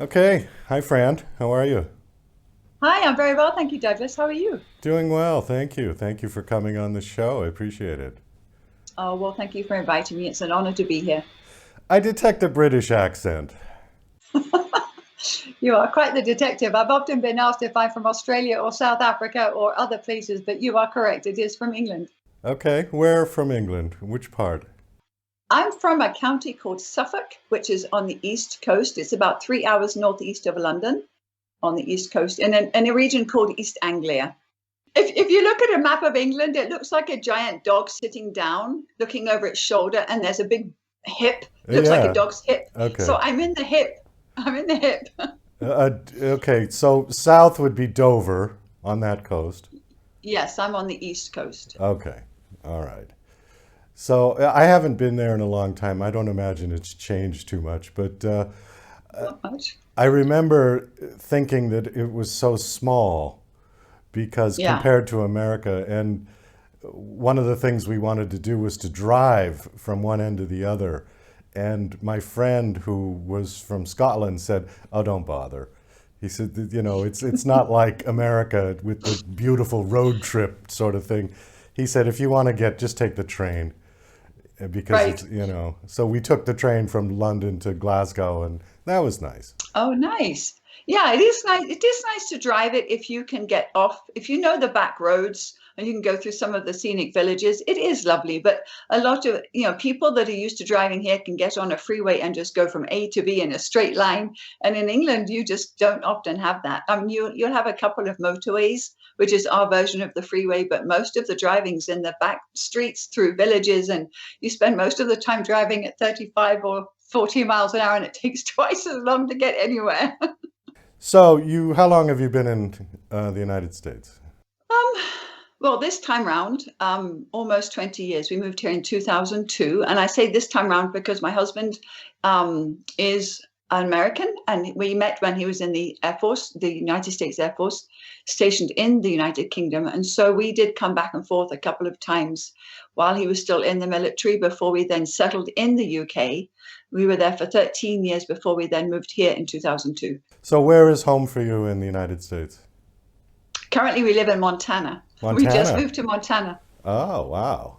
Okay. Hi, Fran. How are you? Hi, I'm very well, thank you, Douglas. How are you? Doing well. Thank you. Thank you for coming on the show. I appreciate it. Oh, well, thank you for inviting me. It's an honor to be here. I detect a British accent. You are quite the detective. I've often been asked if I'm from Australia or South Africa or other places, but you are correct. It is from England. Okay. Where from England? Which part? I'm from a county called Suffolk, which is on the east coast. It's about 3 hours northeast of London on the east coast, in a region called East Anglia. If you look at a map of England, it looks like a giant dog sitting down, looking over its shoulder, and there's a big hip, looks like a Yeah. dog's hip. Okay. So I'm in the hip. I'm in the hip. Okay. So south would be Dover on that coast. Yes, I'm on the East Coast. Okay. All right. So I haven't been there in a long time. I don't imagine it's changed too much, but Not much. I remember thinking that it was so small because Yeah. compared to America, and one of the things we wanted to do was to drive from one end to the other. And my friend who was from Scotland said, "Oh, don't bother." He said, it's not like America with the beautiful road trip sort of thing. He said, if you want to just take the train because Right. it's. So we took the train from London to Glasgow, and that was nice. Oh, nice. Yeah, it is nice. It is nice to drive it if you can get off, if you know the back roads and you can go through some of the scenic villages. It is lovely, but a lot of, people that are used to driving here can get on a freeway and just go from A to B in a straight line. And in England, you just don't often have that. I mean, you'll have a couple of motorways, which is our version of the freeway, but most of the driving's in the back streets through villages, and you spend most of the time driving at 35 or 40 miles an hour, and it takes twice as long to get anywhere. So how long have you been in the United States? Um, well, this time round, almost 20 years. We moved here in 2002. And I say this time round because my husband is an American, and we met when he was in the Air Force, the United States Air Force, stationed in the United Kingdom. And so we did come back and forth a couple of times while he was still in the military before we then settled in the UK. We were there for 13 years before we then moved here in 2002. So where is home for you in the United States? Currently, we live in Montana. We just Montana. moved to Montana. Oh, wow.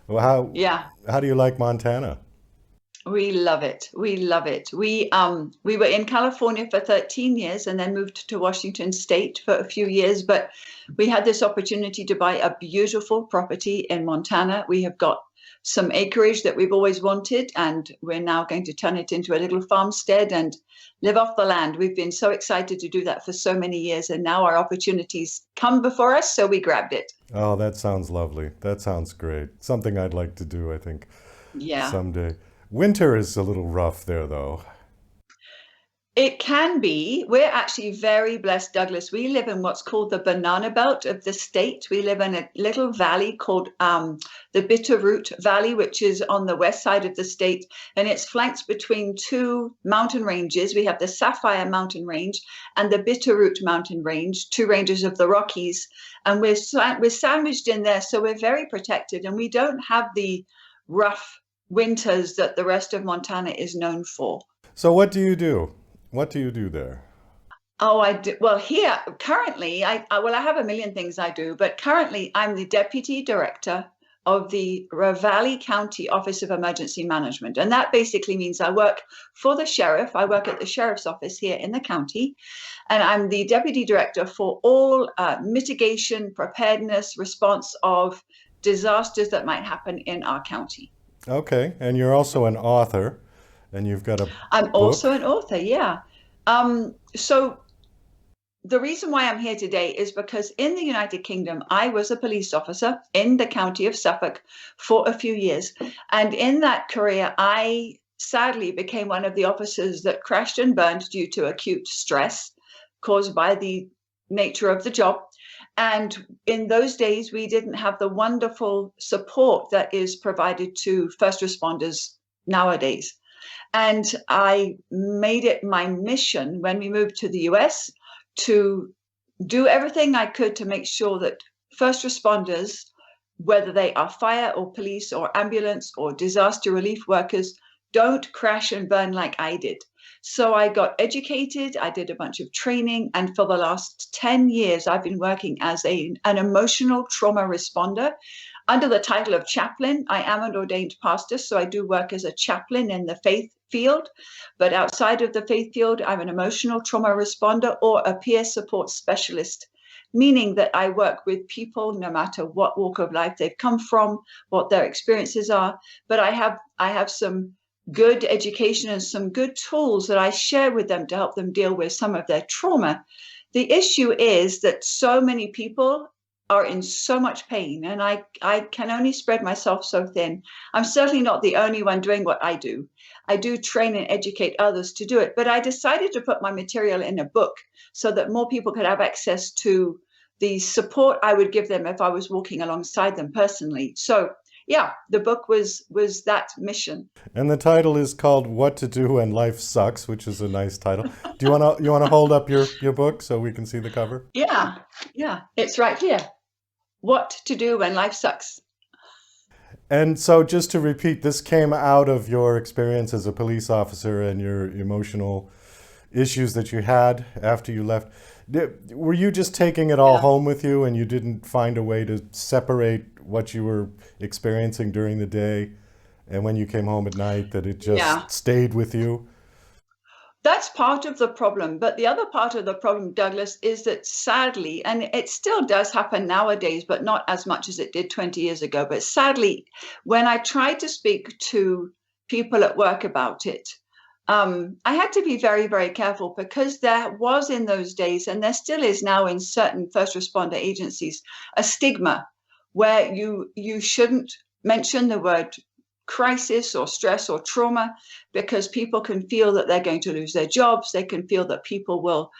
Well, Yeah, how do you like Montana? we love it. We love it. We were in California for 13 years and then moved to Washington State for a few years, but we had this opportunity to buy a beautiful property in Montana. We have got some acreage that we've always wanted, and we're now going to turn it into a little farmstead and live off the land. We've been so excited to do that for so many years, and now our opportunities come before us, so we grabbed it. Oh, that sounds lovely. That sounds great. Something I'd like to do, I think, Yeah. someday. Winter is a little rough there, though. It can be. We're actually very blessed, Douglas. We live in what's called the banana belt of the state. We live in a little valley called the Bitterroot Valley, which is on the west side of the state, and it's flanked between two mountain ranges. We have the Sapphire Mountain Range and the Bitterroot Mountain Range, two ranges of the Rockies, and we're sandwiched in there, so we're very protected, and we don't have the rough winters that the rest of Montana is known for. So what do you do? What do you do there? Oh, I do. Well, here currently, I have a million things I do, but currently I'm the deputy director of the Ravalli County Office of Emergency Management, and that basically means I work for the sheriff. I work at the sheriff's office here in the county, and I'm the deputy director for all mitigation, preparedness, response of disasters that might happen in our county. Okay, and you're also an author, and you've got a I'm book. also an author, yeah. So the reason why I'm here today is because in the United Kingdom, I was a police officer in the county of Suffolk for a few years. And in that career, I sadly became one of the officers that crashed and burned due to acute stress caused by the nature of the job. And in those days, we didn't have the wonderful support that is provided to first responders nowadays. And I made it my mission when we moved to the US to do everything I could to make sure that first responders, whether they are fire or police or ambulance or disaster relief workers, don't crash and burn like I did. So I got educated, I did a bunch of training, and for the last 10 years, I've been working as an emotional trauma responder. Under the title of chaplain, I am an ordained pastor, so I do work as a chaplain in the faith field. But outside of the faith field, I'm an emotional trauma responder or a peer support specialist, meaning that I work with people no matter what walk of life they've come from, what their experiences are. But I have some good education and some good tools that I share with them to help them deal with some of their trauma. The issue is that so many people are in so much pain, and I can only spread myself so thin. I'm certainly not the only one doing what I do. I do train and educate others to do it, but I decided to put my material in a book so that more people could have access to the support I would give them if I was walking alongside them personally. So yeah, the book was that mission. And the title is called "What to Do When Life Sucks," which is a nice title. Do you wanna hold up your book so we can see the cover? Yeah, it's right here. What to Do When Life Sucks. And so, just to repeat, this came out of your experience as a police officer and your emotional issues that you had after you left. Were you just taking it all Yeah. home with you and you didn't find a way to separate what you were experiencing during the day and when you came home at night, that it just Yeah. stayed with you? That's part of the problem. But the other part of the problem, Douglas, is that sadly, and it still does happen nowadays, but not as much as it did 20 years ago. But sadly, when I try to speak to people at work about it, I had to be very, very careful because there was in those days, and there still is now in certain first responder agencies, a stigma where you shouldn't mention the word crisis or stress or trauma because people can feel that they're going to lose their jobs. They can feel that people will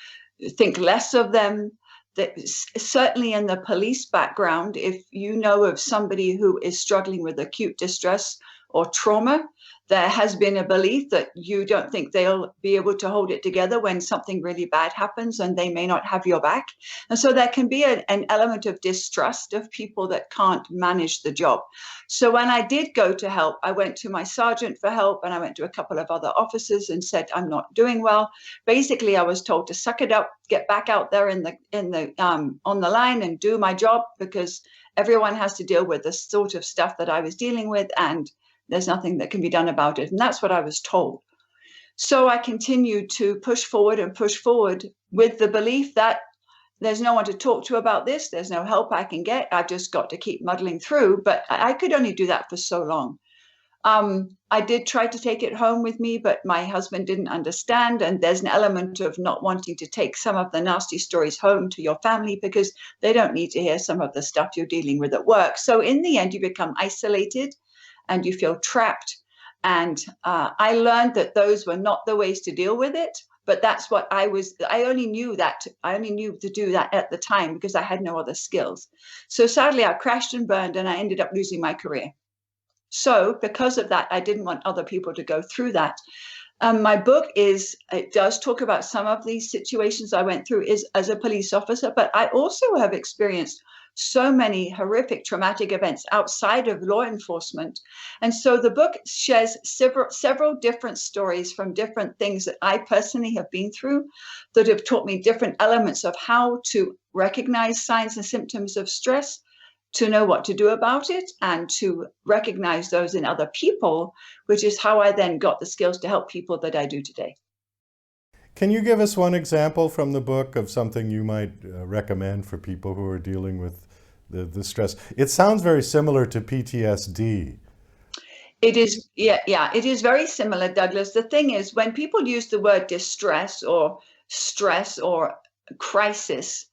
think less of them. That certainly in the police background, if you know of somebody who is struggling with acute distress or trauma, there has been a belief that you don't think they'll be able to hold it together when something really bad happens and they may not have your back. And so there can be an element of distrust of people that can't manage the job. So when I did go to help, I went to my sergeant for help and I went to a couple of other officers and said, I'm not doing well. Basically, I was told to suck it up, get back out there on the line and do my job because everyone has to deal with the sort of stuff that I was dealing with, and there's nothing that can be done about it. And that's what I was told. So I continued to push forward with the belief that there's no one to talk to about this. There's no help I can get. I've just got to keep muddling through. But I could only do that for so long. I did try to take it home with me, but my husband didn't understand. And there's an element of not wanting to take some of the nasty stories home to your family because they don't need to hear some of the stuff you're dealing with at work. So in the end, you become isolated and you feel trapped. And I learned that those were not the ways to deal with it. But that's what I only knew to do that at the time because I had no other skills. So sadly, I crashed and burned and I ended up losing my career. So because of that, I didn't want other people to go through that. My book it does talk about some of these situations I went through as a police officer, but I also have experienced so many horrific traumatic events outside of law enforcement. And so the book shares several different stories from different things that I personally have been through that have taught me different elements of how to recognize signs and symptoms of stress, to know what to do about it, and to recognize those in other people, which is how I then got the skills to help people that I do today. Can you give us one example from the book of something you might recommend for people who are dealing with the stress? It sounds very similar to PTSD. It is, yeah, it is very similar, Douglas. The thing is, when people use the word distress or stress or crisis,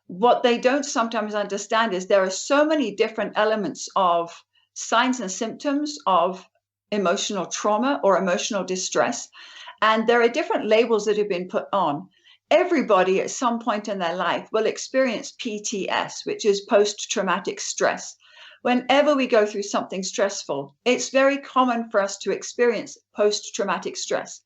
what they don't sometimes understand is there are so many different elements of signs and symptoms of emotional trauma or emotional distress. And there are different labels that have been put on. Everybody at some point in their life will experience PTS, which is post-traumatic stress. Whenever we go through something stressful, it's very common for us to experience post-traumatic stress.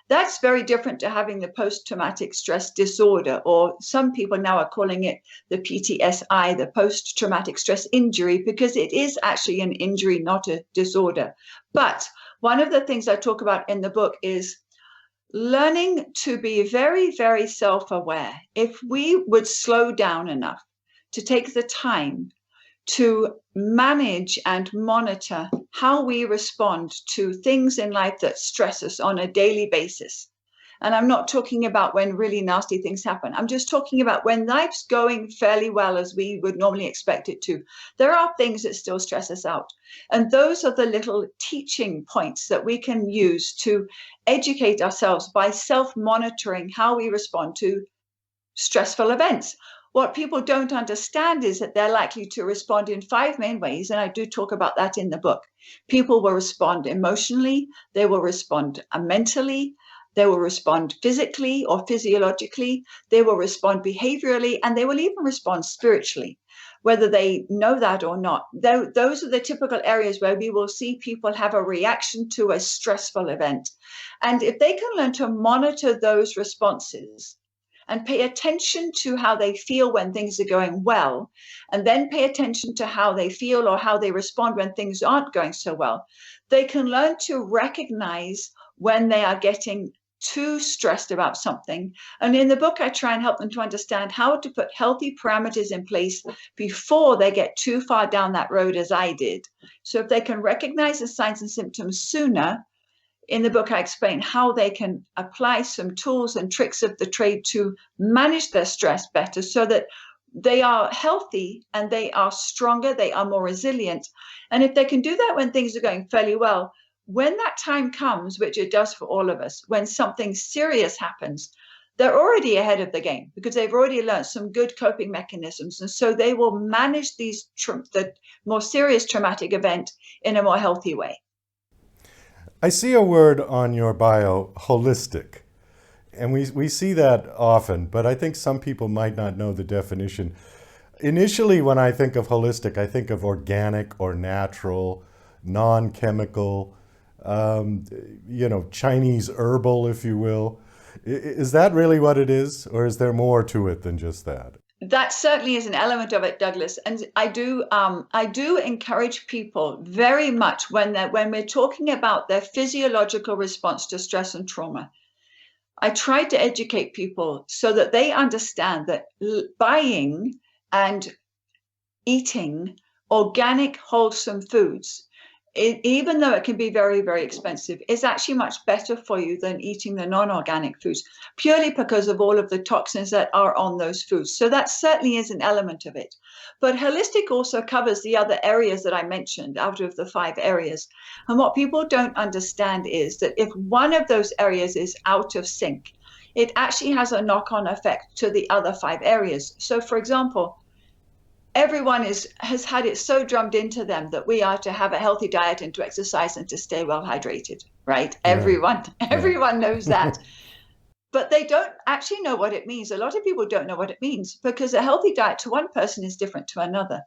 That's very different to having the post-traumatic stress disorder, or some people now are calling it the PTSI, the post-traumatic stress injury, because it is actually an injury, not a disorder. But one of the things I talk about in the book is learning to be very, very self-aware. If we would slow down enough to take the time to manage and monitor how we respond to things in life that stress us on a daily basis. And I'm not talking about when really nasty things happen. I'm just talking about when life's going fairly well as we would normally expect it to. There are things that still stress us out. And those are the little teaching points that we can use to educate ourselves by self-monitoring how we respond to stressful events. What people don't understand is that they're likely to respond in 5 main ways, and I do talk about that in the book. People will respond emotionally, they will respond mentally, they will respond physically or physiologically, they will respond behaviorally, and they will even respond spiritually, whether they know that or not. Those are the typical areas where we will see people have a reaction to a stressful event. And if they can learn to monitor those responses and pay attention to how they feel when things are going well, and then pay attention to how they feel or how they respond when things aren't going so well, they can learn to recognize when they are getting too stressed about something. And in the book, I try and help them to understand how to put healthy parameters in place before they get too far down that road, as I did. So if they can recognize the signs and symptoms sooner, in the book, I explain how they can apply some tools and tricks of the trade to manage their stress better so that they are healthy and they are stronger, they are more resilient. And if they can do that when things are going fairly well, when that time comes, which it does for all of us, when something serious happens, they're already ahead of the game because they've already learned some good coping mechanisms. And so they will manage the more serious traumatic event in a more healthy way. I see a word on your bio, holistic. And we see that often, but I think some people might not know the definition. Initially, when I think of holistic, I think of organic or natural, non-chemical, Chinese herbal, if you will. Is that really what it is? Or is there more to it than just that? That certainly is an element of it, Douglas. And I do encourage people very much when we're talking about their physiological response to stress and trauma. I try to educate people so that they understand that buying and eating organic, wholesome foods, even though it can be very, very expensive, is actually much better for you than eating the non-organic foods, purely because of all of the toxins that are on those foods. So that certainly is an element of it. But holistic also covers the other areas that I mentioned out of the 5 areas. And what people don't understand is that if one of those areas is out of sync, it actually has a knock-on effect to the other 5 areas. So for example, everyone has had it so drummed into them that we are to have a healthy diet and to exercise and to stay well hydrated, right? Right. Everyone knows that. But they don't actually know what it means. A lot of people don't know what it means because a healthy diet to one person is different to another.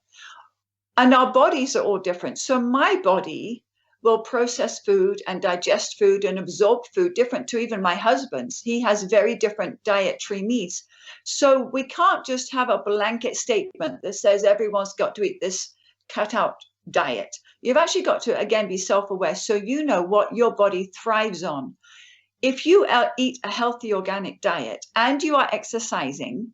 And our bodies are all different. So my body will process food and digest food and absorb food different to even my husband's. He has very different dietary needs. So we can't just have a blanket statement that says everyone's got to eat this cut out diet. You've actually got to, again, be self-aware so you know what your body thrives on. If you eat a healthy organic diet and you are exercising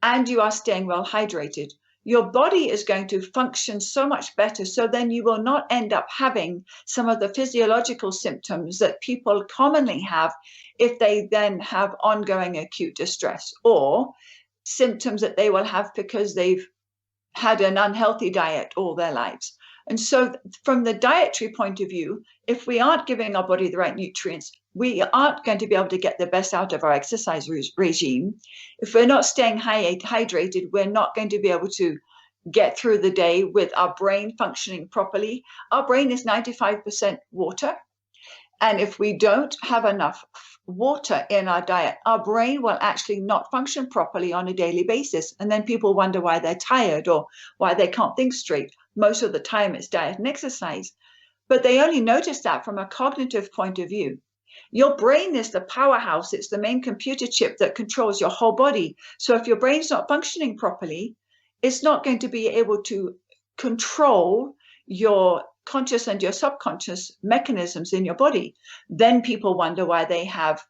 and you are staying well hydrated, your body is going to function so much better. So then you will not end up having some of the physiological symptoms that people commonly have if they then have ongoing acute distress, or symptoms that they will have because they've had an unhealthy diet all their lives. And so from the dietary point of view, if we aren't giving our body the right nutrients, we aren't going to be able to get the best out of our exercise regime. If we're not staying hydrated, we're not going to be able to get through the day with our brain functioning properly. Our brain is 95% water. And if we don't have enough water in our diet, our brain will actually not function properly on a daily basis. And then people wonder why they're tired or why they can't think straight. Most of the time it's diet and exercise. But they only notice that from a cognitive point of view. Your brain is the powerhouse. It's the main computer chip that controls your whole body. So if your brain's not functioning properly, it's not going to be able to control your conscious and your subconscious mechanisms in your body. Then people wonder why they have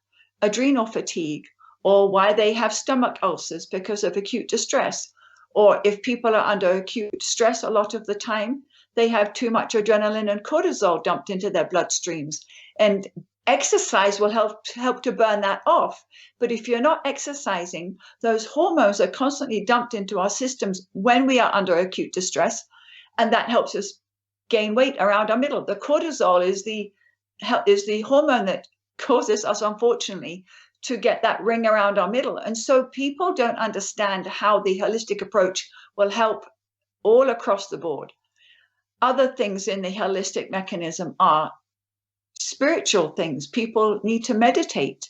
adrenal fatigue, or why they have stomach ulcers because of acute distress. Or if people are under acute stress a lot of the time, they have too much adrenaline and cortisol dumped into their bloodstreams. And exercise will help to burn that off. But if you're not exercising, those hormones are constantly dumped into our systems when we are under acute distress, and that helps us gain weight around our middle. The cortisol is the hormone that causes us, unfortunately, to get that ring around our middle. And so people don't understand how the holistic approach will help all across the board. Other things in the holistic mechanism are spiritual things. People need to meditate.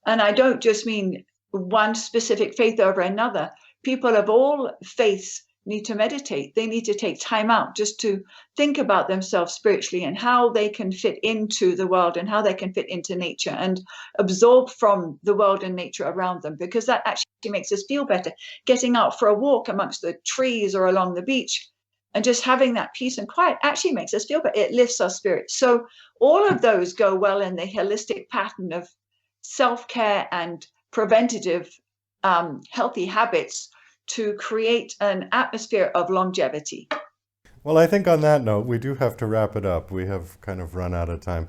And I don't just mean one specific faith over another. People of all faiths need to meditate. They need to take time out just to think about themselves spiritually and how they can fit into the world and how they can fit into nature and absorb from the world and nature around them, because that actually makes us feel better. Getting out for a walk amongst the trees or along the beach and just having that peace and quiet actually makes us feel better. It lifts our spirits. So all of those go well in the holistic pattern of self-care and preventative healthy habits to create an atmosphere of longevity. Well, I think on that note, we do have to wrap it up. We have kind of run out of time.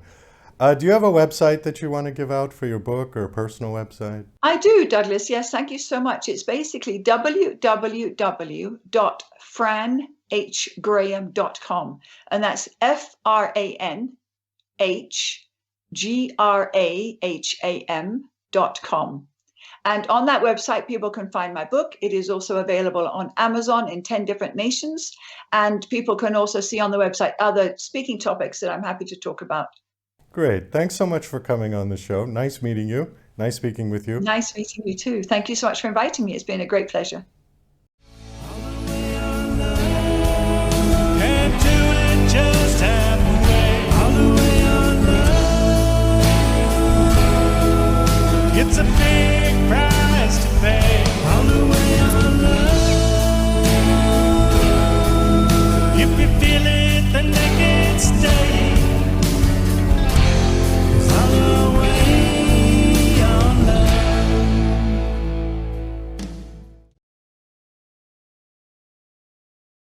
Do you have a website that you want to give out for your book, or a personal website? I do, Douglas. Yes, thank you so much. It's basically www.franhgraham.com. And that's FranHgraham.com. And on that website, people can find my book. It is also available on Amazon in 10 different nations. And people can also see on the website other speaking topics that I'm happy to talk about. Great. Thanks so much for coming on the show. Nice meeting you. Nice speaking with you. Nice meeting you too. Thank you so much for inviting me. It's been a great pleasure.